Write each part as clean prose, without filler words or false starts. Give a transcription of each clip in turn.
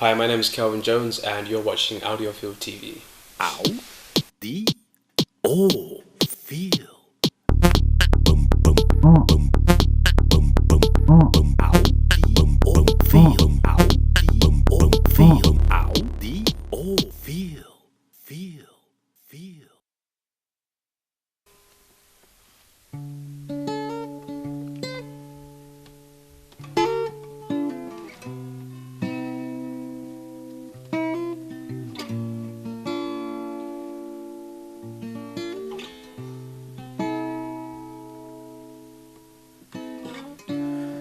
Hi, my name is Kelvin Jones, and you're watching Audiofield TV. Ow. D. O. Feel. Bum bum bum bum bum bum. Ow. D. O. Feel. Ow. D. O. Feel. Ow. D. O. Feel. Feel. Feel.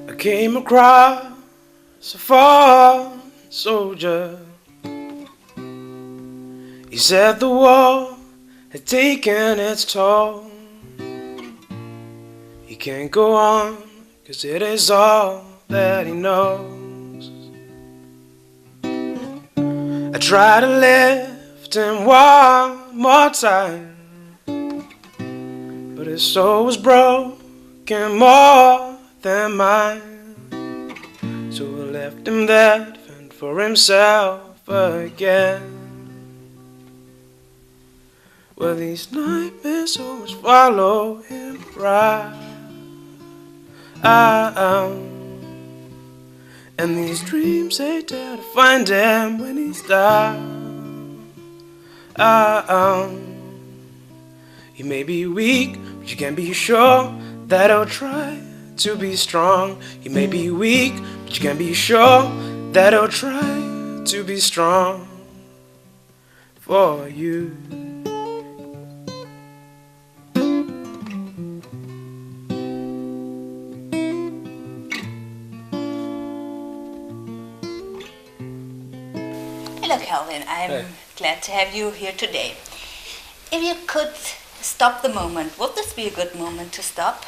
I came across a fallen soldier. He said the war had taken its toll. He can't go on, 'cause it is all that he knows. I try to lift him one more time, but his soul was broken more than mine. So I left him there to fend for himself again. Well, these nightmares always follow him right. And these dreams, they dare to find him when he's down. He may be weak, but you can be sure that he'll try to be strong. He may be weak, but you can be sure that he'll try to be strong for you. Hello, Kelvin. I'm Hey. glad to have you here today. If you could stop the moment, would this be a good moment to stop?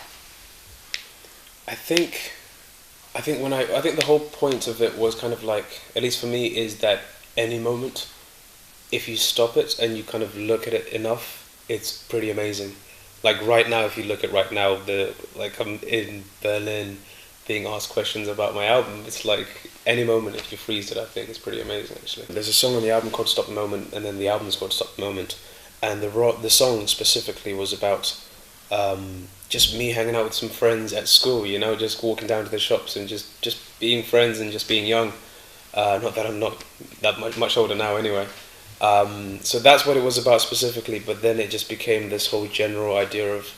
I think the whole point of it was kind of like, at least for me, is that any moment, if you stop it and you kind of look at it enough, it's pretty amazing. Like right now, if you look at right now, I'm in Berlin being asked questions about my album. It's like any moment, if you freeze it, I think it's pretty amazing actually. There's a song on the album called Stop the Moment, and then the album's called Stop the Moment, and the song specifically was about just me hanging out with some friends at school, you know, just walking down to the shops and just being friends and just being young. Not that I'm not that much older now anyway. So that's what it was about specifically, but then it just became this whole general idea of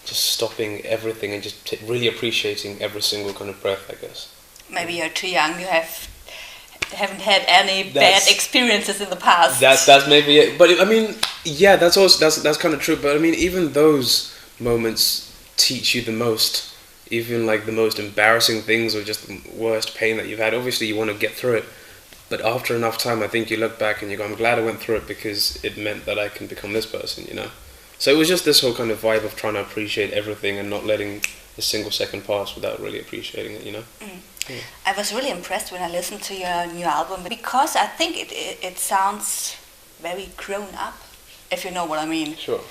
just stopping everything and just really appreciating every single kind of breath, I guess. Maybe you're too young. You haven't had any bad experiences in the past. That's maybe it. But I mean, yeah, that's kind of true. But I mean, even those moments teach you the most. Even like the most embarrassing things or just the worst pain that you've had. Obviously, you want to get through it. But after enough time, I think you look back and you go, I'm glad I went through it because it meant that I can become this person, you know? So it was just this whole kind of vibe of trying to appreciate everything and not letting a single second pass without really appreciating it, you know? Yeah. I was really impressed when I listened to your new album because I think it sounds very grown up, if you know what I mean. Sure.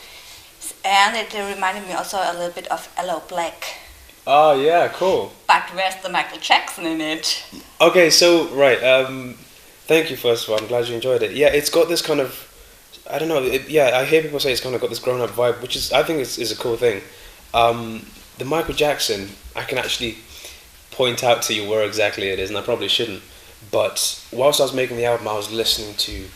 And it reminded me also a little bit of Aloe Black. Oh, yeah, cool. But where's the Michael Jackson in it? Okay, so, right, thank you first of all, I'm glad you enjoyed it. Yeah, it's got this kind of, I don't know, I hear people say it's kind of got this grown-up vibe, which is, I think is a cool thing. The Michael Jackson, I can actually point out to you where exactly it is, and I probably shouldn't, but whilst I was making the album, I was listening to,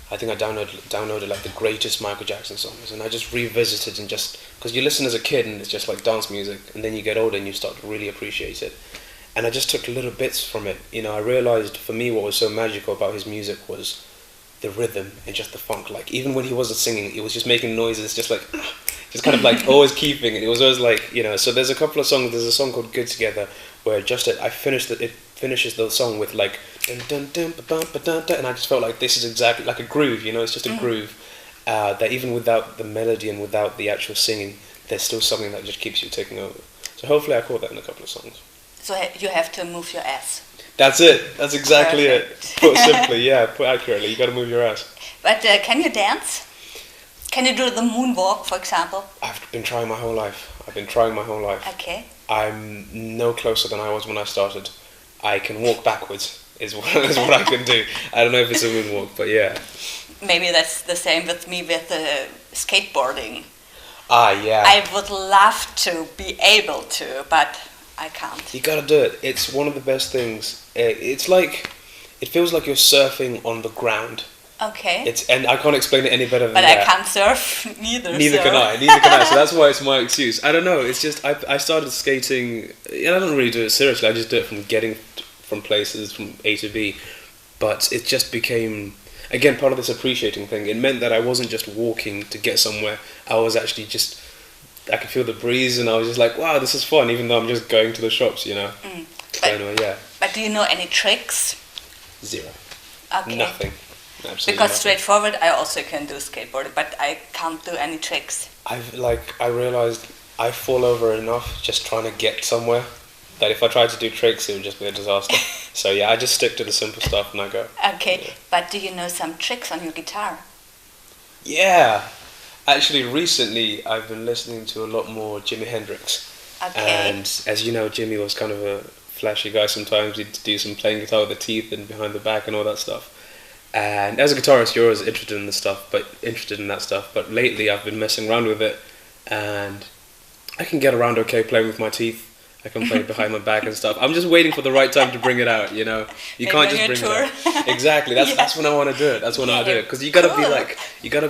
I think I downloaded like the greatest Michael Jackson songs, and I just revisited and just, because you listen as a kid and it's just like dance music, and then you get older and you start to really appreciate it. And I just took little bits from it. You know, I realized for me what was so magical about his music was the rhythm and just the funk. Like even when he wasn't singing, he was just making noises, just like, just kind of like always keeping it. It was always like, you know. So there's a couple of songs. There's a song called "Good Together" where just it finishes the song with like dun dun dun ba dun ba dun dun, and I just felt like this is exactly like a groove. You know, it's just a groove that even without the melody and without the actual singing, there's still something that just keeps you taking over. So hopefully I caught that in a couple of songs. So you have to move your ass. That's it. That's exactly Perfect. it. Put simply, yeah. Put accurately. You got to move your ass. But can you dance? Can you do the moonwalk, for example? I've been trying my whole life. Okay. I'm no closer than I was when I started. I can walk backwards is what, is what I can do. I don't know if it's a moonwalk, but yeah. Maybe that's the same with me with skateboarding. Ah, yeah. I would love to be able to, but I can't. You gotta do it. It's one of the best things. It's like, it feels like you're surfing on the ground. Okay. And I can't explain it any better than but that. I can't surf neither. Neither so. can I. Neither can I. So that's why it's my excuse. I don't know. It's just I started skating. And I don't really do it seriously. I just do it from getting from places from A to B. But it just became, again, part of this appreciating thing. It meant that I wasn't just walking to get somewhere. I was actually just, I could feel the breeze, and I was just like, wow, this is fun. Even though I'm just going to the shops, you know. So anyway, yeah. But do you know any tricks? Zero. Okay. Nothing. Absolutely Because nothing. straightforward, I also can do skateboarding, but I can't do any tricks. I realized I fall over enough just trying to get somewhere that if I tried to do tricks, it would just be a disaster. So yeah, I just stick to the simple stuff and I go. Okay, Yeah. but do you know some tricks on your guitar? Yeah, actually, recently I've been listening to a lot more Jimi Hendrix, Okay. and as you know, Jimmy was kind of a flashy guy. Sometimes he'd do some playing guitar with the teeth and behind the back and all that stuff. And as a guitarist, you're always interested in that stuff. But lately, I've been messing around with it, and I can get around okay playing with my teeth. I can play behind my back and stuff. I'm just waiting for the right time to bring it out. You know, you Maybe can't on just your bring it tour. out. Exactly. That's Yeah. that's when I want to do it. That's when I do it because you gotta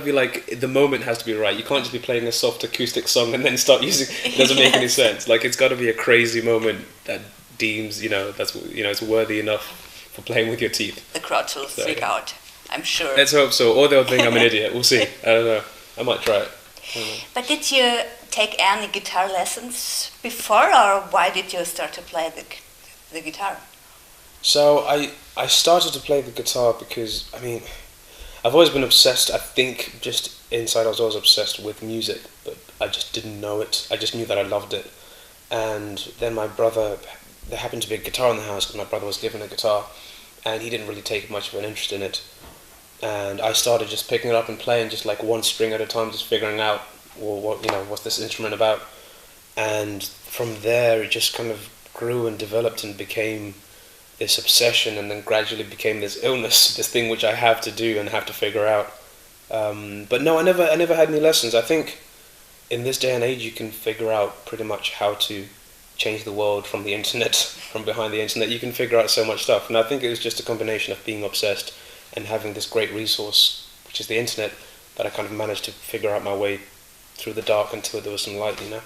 be like the moment has to be right. You can't just be playing a soft acoustic song and then start using. It doesn't make any Yes. sense. Like it's got to be a crazy moment that deems it's worthy enough for playing with your teeth. The crowd will So, freak yeah. out, I'm sure. Let's hope so. Or they'll think I'm an idiot. We'll see. I don't know. I might try it. I don't know. But did you take any guitar lessons before, or why did you start to play the guitar? So I started to play the guitar because I've always been obsessed. I think just inside I was always obsessed with music, but I just didn't know it. I just knew that I loved it. And then my brother, there happened to be a guitar in the house because my brother was given a guitar, and he didn't really take much of an interest in it. And I started just picking it up and playing just like one string at a time, just figuring out what's this instrument about. And from there, it just kind of grew and developed and became this obsession, and then gradually became this illness, this thing which I have to do and have to figure out. But no, I never had any lessons. I think in this day and age, you can figure out pretty much how to change the world from the internet, from behind the internet. You can figure out so much stuff, and I think it was just a combination of being obsessed and having this great resource, which is the internet, that I kind of managed to figure out my way through the dark until there was some light, you know?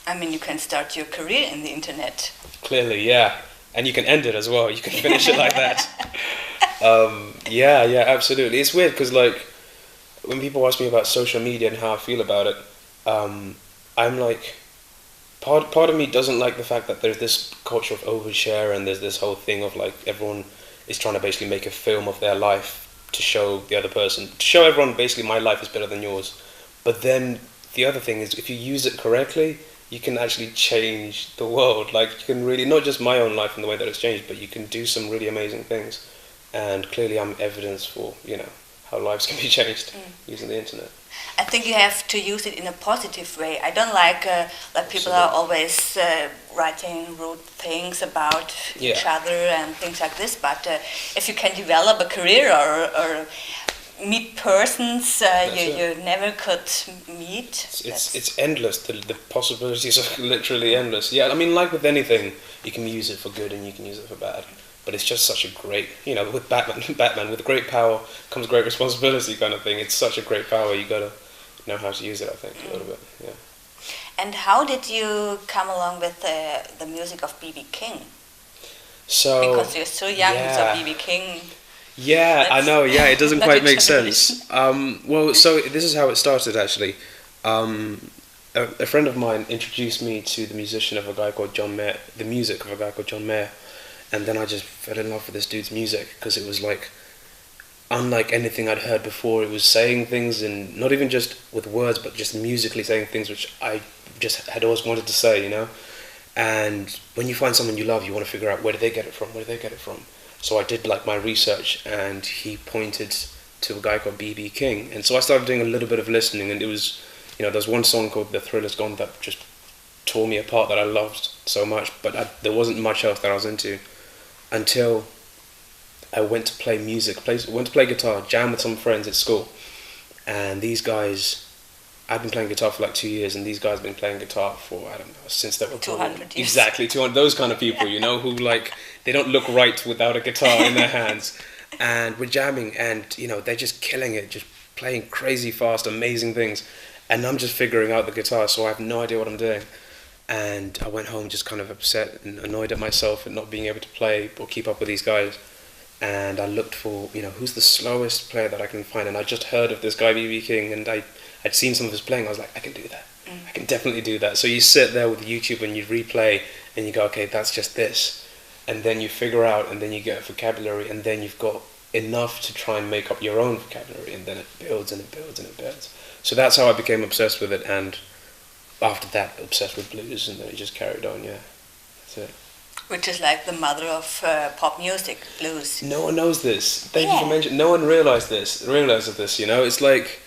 I mean, you can start your career in the internet. Clearly, yeah. And you can end it as well. You can finish it like that. Yeah, absolutely. It's weird because, like, when people ask me about social media and how I feel about it, I'm like, part of me doesn't like the fact that there's this culture of overshare and there's this whole thing of, like, everyone is trying to basically make a film of their life to show the other person, to show everyone basically my life is better than yours. But then the other thing is, if you use it correctly, you can actually change the world. Like, you can really, not just my own life and the way that it's changed, but you can do some really amazing things. And clearly I'm evidence for, how lives can be changed using the internet. I think you have to use it in a positive way. I don't like that people are always writing rude things about each Yeah. other and things like this. But if you can develop a career or meet persons you never could meet, It's endless. The possibilities are literally endless. Yeah, I mean, like with anything, you can use it for good and you can use it for bad. But it's just such a great, with Batman, with great power comes great responsibility kind of thing. It's such a great power. You gotta know how to use it, I think, a little bit. Yeah. And how did you come along with the music of B.B. King? So Because you're so young, yeah. so B.B. King. Yeah, I know. Yeah, it doesn't Not quite your make sense. Well, so this is how it started actually. A friend of mine introduced me to the musician of a guy called John Mayer, the music of a guy called John Mayer, and then I just fell in love with this dude's music because it was like unlike anything I'd heard before. It was saying things, and not even just with words, but just musically saying things which I just had always wanted to say, And when you find someone you love, you want to figure out where did they get it from? Where did they get it from? So I did like my research, and he pointed to a guy called B.B. King, and so I started doing a little bit of listening, and it was, there's one song called "The Thrill Is Gone" that just tore me apart, that I loved so much, but there wasn't much else that I was into until I went to play music, went to play guitar, jam with some friends at school, and these guys, I've been playing guitar for like 2 years, and these guys have been playing guitar for, I don't know, since they were born. 200 years. Exactly, 200, those kind of people, you know, who like, they don't look right without a guitar in their hands. And we're jamming, and, you know, they're just killing it, just playing crazy fast, amazing things. And I'm just figuring out the guitar, so I have no idea what I'm doing. And I went home just kind of upset and annoyed at myself at not being able to play or keep up with these guys. And I looked for, you know, who's the slowest player that I can find. And I just heard of this guy, B.B. King, and I'd seen some of his playing. I was like, I can do that. I can definitely do that. So you sit there with YouTube and you replay and you go, okay, that's just this. And then you figure out, and then you get a vocabulary, and then you've got enough to try and make up your own vocabulary, and then it builds and it builds and it builds. So that's how I became obsessed with it, and after that, obsessed with blues, and then it just carried on, yeah. That's it. Which is like the mother of pop music, blues. No one knows this. Thank you for mentioning. No one realizes this, you know? It's like,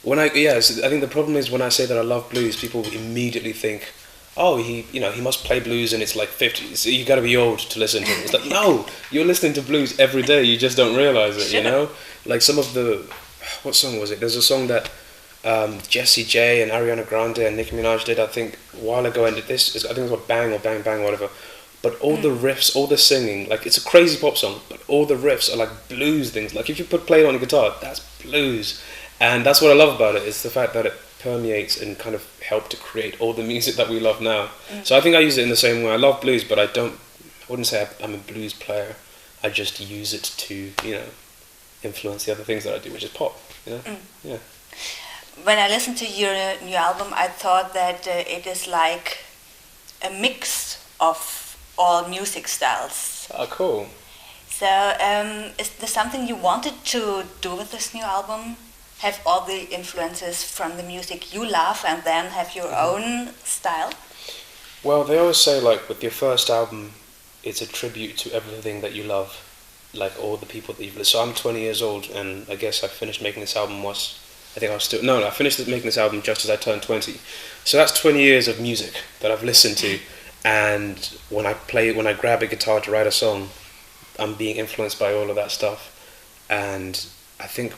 I think the problem is when I say that I love blues, people immediately think, oh, he must play blues and it's like 50, so you gotta be old to listen to it. It's like, no, you're listening to blues every day, you just don't realize it, you know? Like some of the, what song was it? There's a song that Jessie J and Ariana Grande and Nicki Minaj did, I think, a while ago, and I think it's called Bang or Bang Bang or whatever. But all the riffs, all the singing, like it's a crazy pop song, but all the riffs are like blues things. Like if you play it on a guitar, that's blues. And that's what I love about it, is the fact that it permeates and kind of helped to create all the music that we love now. So I think I use it in the same way. I love blues, but I wouldn't say I'm a blues player. I just use it to, you know, influence the other things that I do, which is pop, you know? Yeah. When I listened to your new album, I thought that it is like a mix of all music styles. Oh, cool. So, is there something you wanted to do with this new album? Have all the influences from the music you love and then have your own style? Well, they always say, like, with your first album, it's a tribute to everything that you love, like all the people that you've listened. So I'm 20 years old, and I guess I finished making this album I finished making this album just as I turned 20. So that's 20 years of music that I've listened to. And when I grab a guitar to write a song, I'm being influenced by all of that stuff. And I think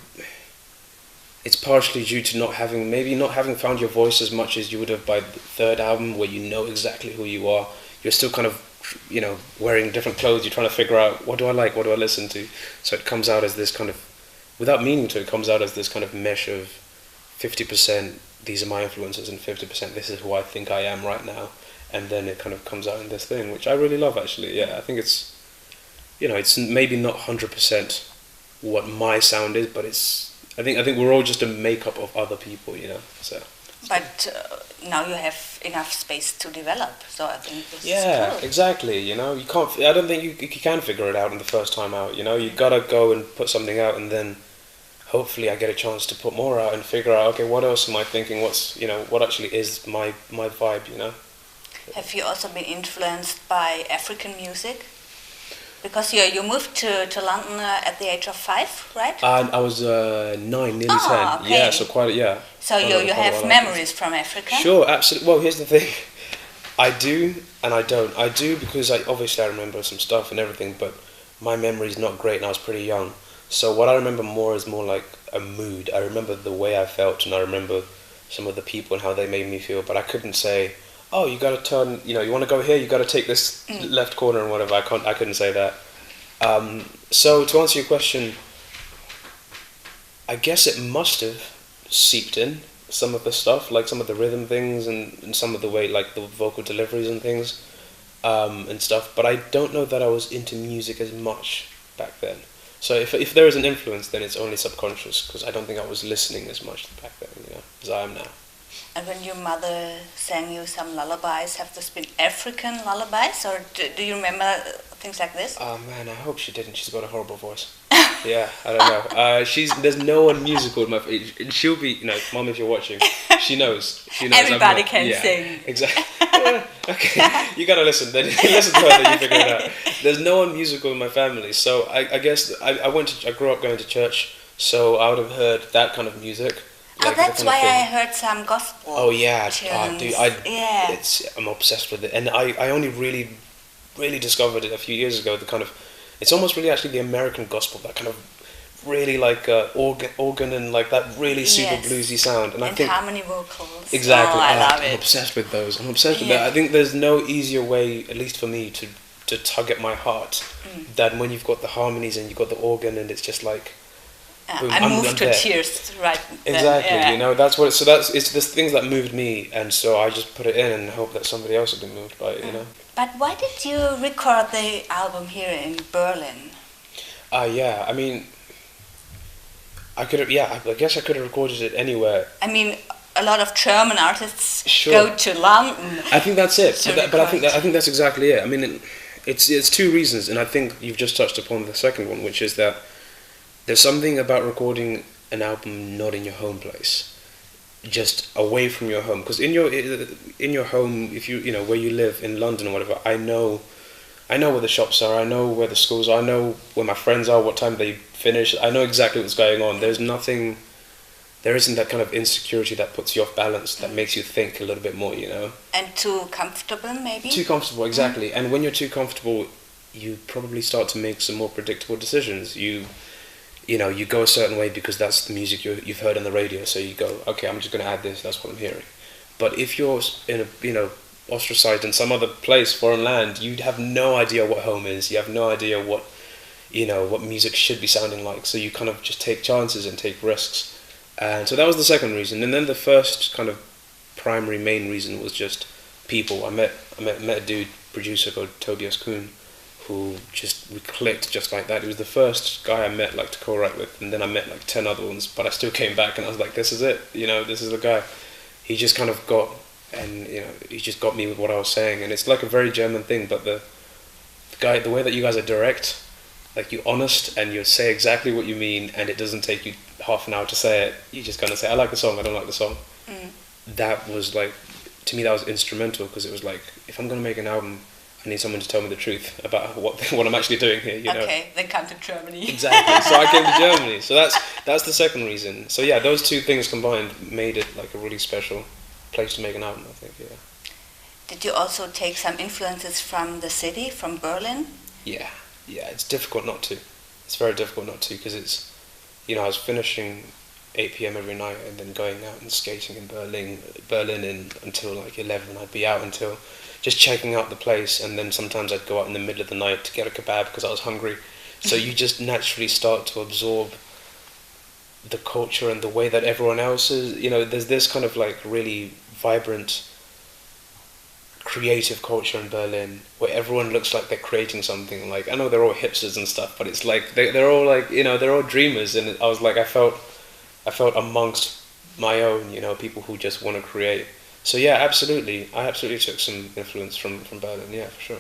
it's partially due to not having found your voice as much as you would have by the third album, where you know exactly who you are. You're still kind of, you know, wearing different clothes. You're trying to figure out, what do I like, what do I listen to? So it comes out as this kind of, without meaning to, it comes out as this kind of mesh of 50%, these are my influences, and 50%, this is who I think I am right now. And then it kind of comes out in this thing, which I really love, actually. Yeah, I think it's, you know, it's maybe not 100% what my sound is, but I think we're all just a makeup of other people, you know. So. But now you have enough space to develop, so I think this yeah, is cool. Exactly. You know, you can't. I don't think you can figure it out in the first time out. You know, you gotta go and put something out, and then hopefully I get a chance to put more out and figure out, okay, what else am I thinking? What actually is my vibe? You know. Have you also been influenced by African music? Because you moved to London at the age of 5, right? I was 9, nearly 10. Okay. Yeah, so quite. So you have memories from Africa? Sure, absolutely. Well, here's the thing. I do and I don't. I do because obviously I remember some stuff and everything, but my memory's not great and I was pretty young. So what I remember more is more like a mood. I remember the way I felt, and I remember some of the people and how they made me feel, but I couldn't say, oh, you got to turn, you know, you want to go here, you got to take this left corner and whatever. I couldn't say that. So to answer your question, I guess it must have seeped in some of the stuff, like some of the rhythm things and some of the way, like the vocal deliveries and things, and stuff. But I don't know that I was into music as much back then. So if there is an influence, then it's only subconscious, because I don't think I was listening as much back then, you know, as I am now. And when your mother sang you some lullabies, have those been African lullabies, or do you remember things like this? Oh man, I hope she didn't. She's got a horrible voice. Yeah, I don't know. There's no one musical in my. And she'll be, you know, Mom, if you're watching, she knows. She knows. Everybody can sing. Exactly. Yeah, okay, you gotta listen. Then listen to her, then you figure it out. There's no one musical in my family, so I guess I grew up going to church, so I would have heard that kind of music. Like that's why I heard some gospel. Oh yeah, tunes. Dude, I'm obsessed with it, and I only really discovered it a few years ago. The kind of It's almost really actually the American gospel, that kind of really like organ and like that really super Yes. bluesy sound. And I And think harmony vocals. exactly. Oh, I love I'm it. obsessed with those. I'm obsessed with Yeah. that. I think there's no easier way, at least for me, to tug at my heart than when you've got the harmonies and you've got the organ and it's just like boom, I moved I'm to there. tears right then. Exactly. Yeah. You know, that's what. So that's it's the things that moved me, and so I just put it in and hope that somebody else will be moved by it. You know. But why did you record the album here in Berlin? Yeah. I mean, I could have. Yeah. I guess I could have recorded it anywhere. I mean, a lot of German artists Sure. go to London. I think that's it. To But I think record. I think that's exactly it. I mean, it's two reasons, and I think you've just touched upon the second one, which is that there's something about recording an album not in your home place, just away from your home. Because in your home, if you know where you live in London or whatever, I know where the shops are. I know where the schools are. I know where my friends are. What time they finish. I know exactly what's going on. There's nothing. There isn't that kind of insecurity that puts you off balance, that makes you think a little bit more. You know. And too comfortable, maybe? Too comfortable, exactly. And when you're too comfortable, you probably start to make some more predictable decisions. You know, you go a certain way because that's the music you've heard on the radio. So you go, okay, I'm just going to add this. That's what I'm hearing. But if you're in a ostracized in some other place, foreign land, you have no idea what home is. You have no idea what music should be sounding like. So you kind of just take chances and take risks. And so that was the second reason. And then the first kind of primary main reason was just people. I met a dude, producer called Tobias Kuhn, who we clicked just like that. He was the first guy I met like to co-write with, and then I met like 10 other ones, but I still came back and I was like, this is it, this is the guy. He just kind of got, and he just got me with what I was saying, and it's like a very German thing, but the way that you guys are direct, like you're honest and you say exactly what you mean, and it doesn't take you half an hour to say it. You just kind of say, I like the song, I don't like the song. That was like, to me that was instrumental, because it was like, if I'm going to make an album, I need someone to tell me the truth about what I'm actually doing here. Okay, then come to Germany. Exactly. So I came to Germany. So that's the second reason. So yeah, those two things combined made it like a really special place to make an album, I think. Yeah. Did you also take some influences from the city, from Berlin? Yeah. It's difficult not to. It's very difficult not to, because it's, I was finishing 8 p.m. every night and then going out and skating in Berlin until like 11. I'd be out until just checking out the place, and then sometimes I'd go out in the middle of the night to get a kebab because I was hungry. So you just naturally start to absorb the culture and the way that everyone else is. There's this kind of like really vibrant, creative culture in Berlin where everyone looks like they're creating something. Like, I know they're all hipsters and stuff, but it's like they're all like, they're all dreamers. And I was like, I felt amongst my own, people who just want to create. So yeah, absolutely. I absolutely took some influence from Berlin, yeah, for sure.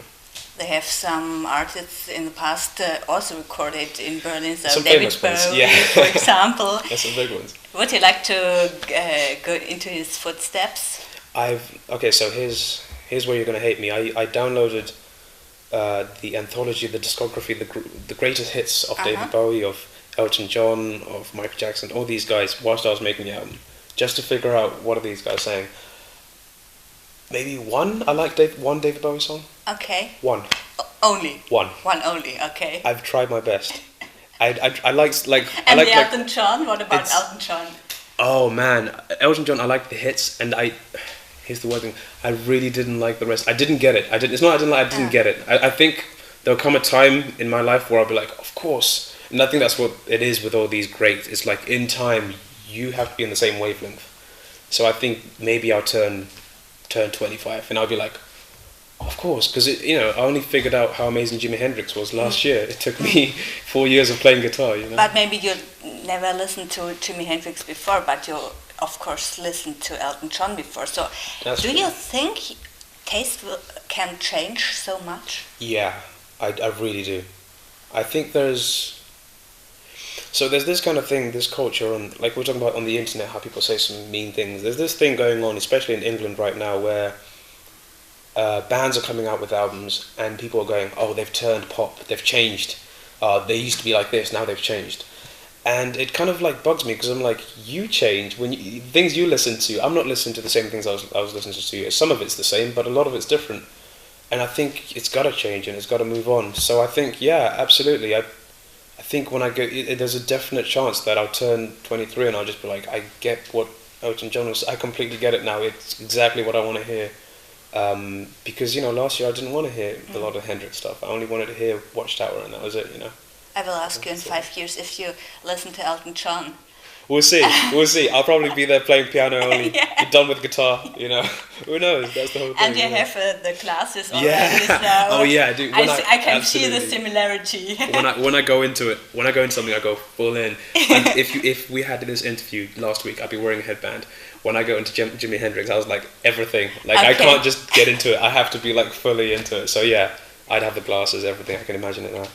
They have some artists in the past also recorded in Berlin, so Some David famous ones, Bowie, yeah. for example. There's some big ones. Would you like to go into his footsteps? So here's where you're going to hate me. I downloaded the anthology, the discography, the greatest hits of David Bowie, of Elton John, of Michael Jackson, all these guys, whilst I was making the album, just to figure out what are these guys saying. Maybe one. I like one David Bowie song. Okay. One. Only. One. One only. Okay. I've tried my best. I like And I like Elton John. What about it's- Elton John? Oh man, Elton John. I like the hits, and here's the one thing. I really didn't like the rest. I didn't get it. It's not I didn't like. I didn't get it. I think there'll come a time in my life where I'll be like, of course. And I think that's what it is with all these greats. It's like in time you have to be in the same wavelength. So I think maybe I'll turn 25 and I'll be like, of course, because I only figured out how amazing Jimi Hendrix was last year. It took me 4 years of playing guitar. But maybe you never listened to Jimi Hendrix before, but you of course listened to Elton John before. So That's do true. you think taste can change so much? Yeah, I really do. I think there's this kind of thing, this culture, and like we're talking about on the internet, how people say some mean things. There's this thing going on, especially in England right now, where bands are coming out with albums and people are going, oh, they've turned pop, they've changed. They used to be like this, now they've changed. And it kind of like bugs me because I'm like, you change when things you listen to. I'm not listening to the same things I was listening to you. Some of it's the same, but a lot of it's different. and I think it's got to change and it's got to move on. So I think, yeah, absolutely. I think when I go, there's a definite chance that I'll turn 23 and I'll just be like, I get what Elton John was. I completely get it now. It's exactly what I want to hear. Because last year I didn't want to hear a lot of Hendrix stuff. I only wanted to hear Watchtower, and that was it. I will ask you in 5 years if you listen to Elton John. We'll see. We'll see. I'll probably be there playing piano only. Yeah. Be done with guitar. Who knows? That's the whole thing. And you have the glasses already. Yeah. So oh yeah, dude. I can see absolutely. the similarity. when I go into it, when I go into something, I go full in. And if we had this interview last week, I'd be wearing a headband. When I go into Jimi Hendrix, I was like everything. Like I can't just get into it. I have to be like fully into it. So yeah, I'd have the glasses, everything. I can imagine it now.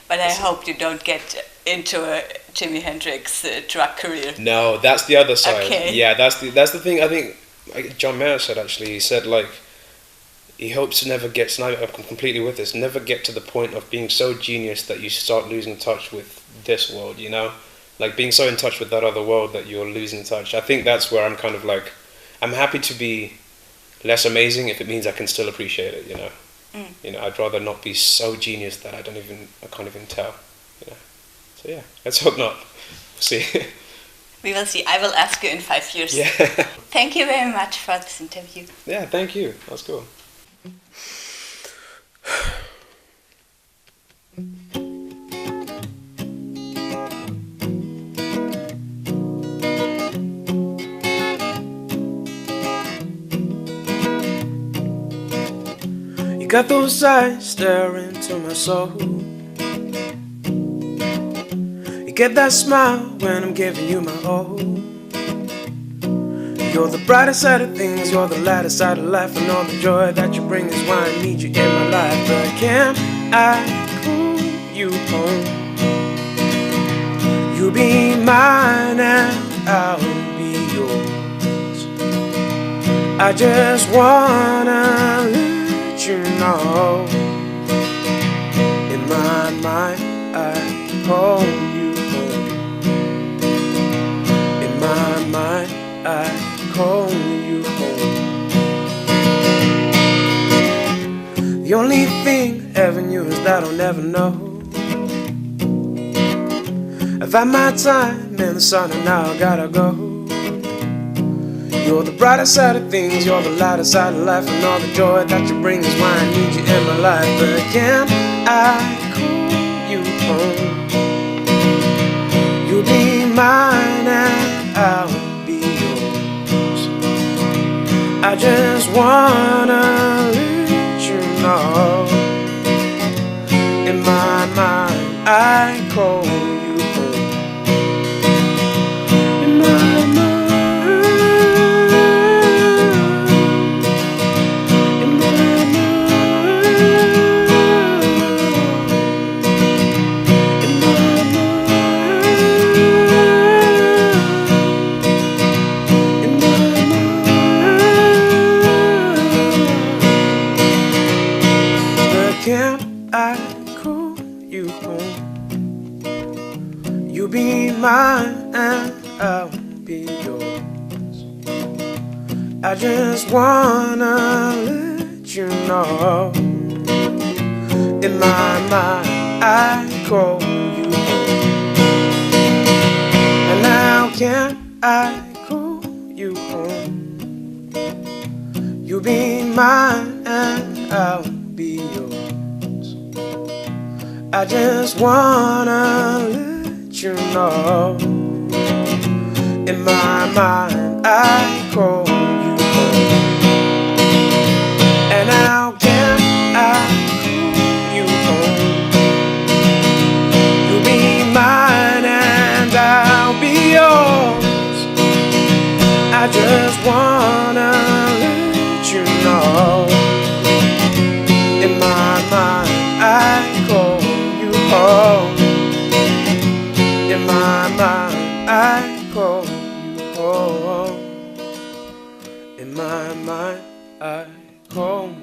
But I hope you don't get into a Jimi Hendrix drug career. No, that's the other side. Okay. Yeah, that's the thing. I think John Mayer said actually. He said like he hopes to never get. And I'm completely with this. Never get to the point of being so genius that you start losing touch with this world. Like being so in touch with that other world that you're losing touch. I think that's where I'm kind of like, I'm happy to be less amazing if it means I can still appreciate it. I'd rather not be so genius that I can't even tell. So yeah, let's hope not. We'll see. We will see. I will ask you in 5 years. Yeah. Thank you very much for this interview. Yeah, thank you. That was cool. You got those eyes staring into my soul. You get that smile when I'm giving you my all. You're the brighter side of things, you're the lighter side of life, and all the joy that you bring is why I need you in my life. But can I call you home? You'll be mine and I'll be yours. I just wanna let you know, in my mind I call you home. In my mind I call you home. The only thing heaven knew is that I'll never know. I've had my time in the sun and now I gotta go. You're the brighter side of things, you're the lighter side of life, and all the joy that you bring is why I need you in my life. But can I call you home? You'll be mine and I'll be yours. I just wanna let you know, in my mind I call you home. In my mind. Can I call you home? You'll be mine and I'll be yours. I just wanna let you know, in my mind I call you home. And now can I call you home? You'll be mine and I'll be yours. I just wanna let you know, in my mind I call you home. And how can I call you home? You'll be mine and I'll be yours. I just wanna let you know, in my mind I call you home. In my mind I call you home. In my mind I call you